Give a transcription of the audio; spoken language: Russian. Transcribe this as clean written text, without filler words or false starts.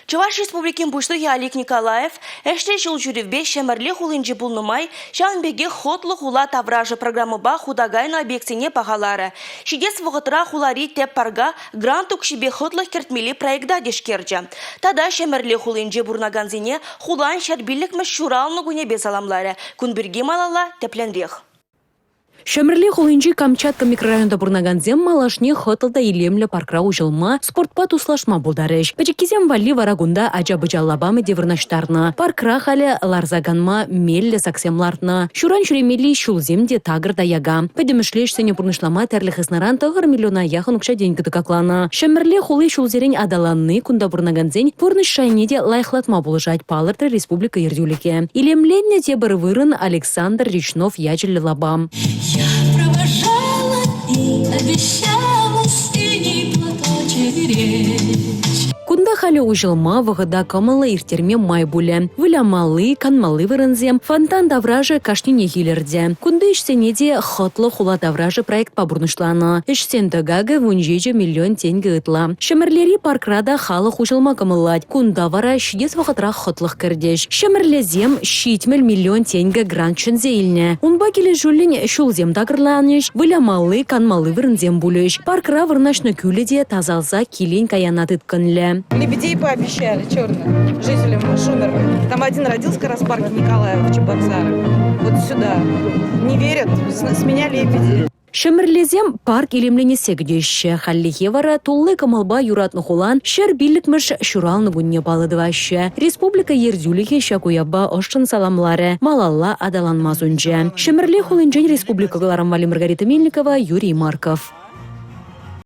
Чуваш республикин бушлығы Алик Николаев, әште жыл жүрівбе шәмірлі хулынжы бұлнымай, шанбеге хотлы хула тавражы программы ба худагайна объектіне пағалары. Шидес вғытыра хулари теп парға грант ұқшыбе хотлы кертмелі проекта дешкерджі. Тада шәмірлі хулынжы бұрнаганзіне хулан шәрбілік мәшшуралны гуне безаламлары. Күнбірге малала тепленрех. Шәмірлі хулинчи Камчатка микрорайонда бурнаганзем малашне хотылда илемлі паркра ужылма спортпа туслашма булдарыш. Пәчеккезем валли варагунда ажабы-жаллабамы девірнаштарны. Паркра халі ларзаганма меллі саксемлартны. Шуран шуремелі шулземде тагырда яга. Пәдемішлешсене бурнышлама тәрлі хыснаран тығыр миллиона яхын ұқша деньгі тықакланы. Шәмірлі хулы шулзерен адаланны кунда бурнаганзен бурныш шайнеде лайхлатма булыжать палырды республика ердюліке. Илемленне те бір вырын Александр Речнов ячілі лабам. Я провожала и обещала синий платочек беречь. Кунда халі ужылма вғыда камалы иртерме май буле. Вылямалы, канмалы вырынзем, фонтан давражы кашнине хилерде. Кунда ішсенеде хотлы хула давражы проект пабурнышланы. Ішсен төгагы вунжеже миллион тенгі ытла. Шемірлері паркрада халық ужылма камылад. Кунда вара шидес вғытра хотлық кірдеш. Шемірлезем шитмел миллион тенгі грант чынзе илне. Унба келі жүлін шулзем дагырланыш. Вылямалы, канмалы вырынзем булеш. Паркра вырнашны күліде тазалза келен каянат ытканле. Лебедей пообещали, черных, жителям Шумеры. Там один родился как раз в парке Николаев, Чебоксары. Вот сюда. Не верят, с меня лебеди. Шемірлезем парк илемленесе гдеші. Халлихе вара туллы камалба юратны хулан шер биллікміш шуралны гунне балыдывашы. Республика ердюліхе шакуябба ошчын саламлары. Малалла адаланмаз унже. Шемірле хулынжен республика Галарам Вали Маргарита Мельникова, Юрий Марков.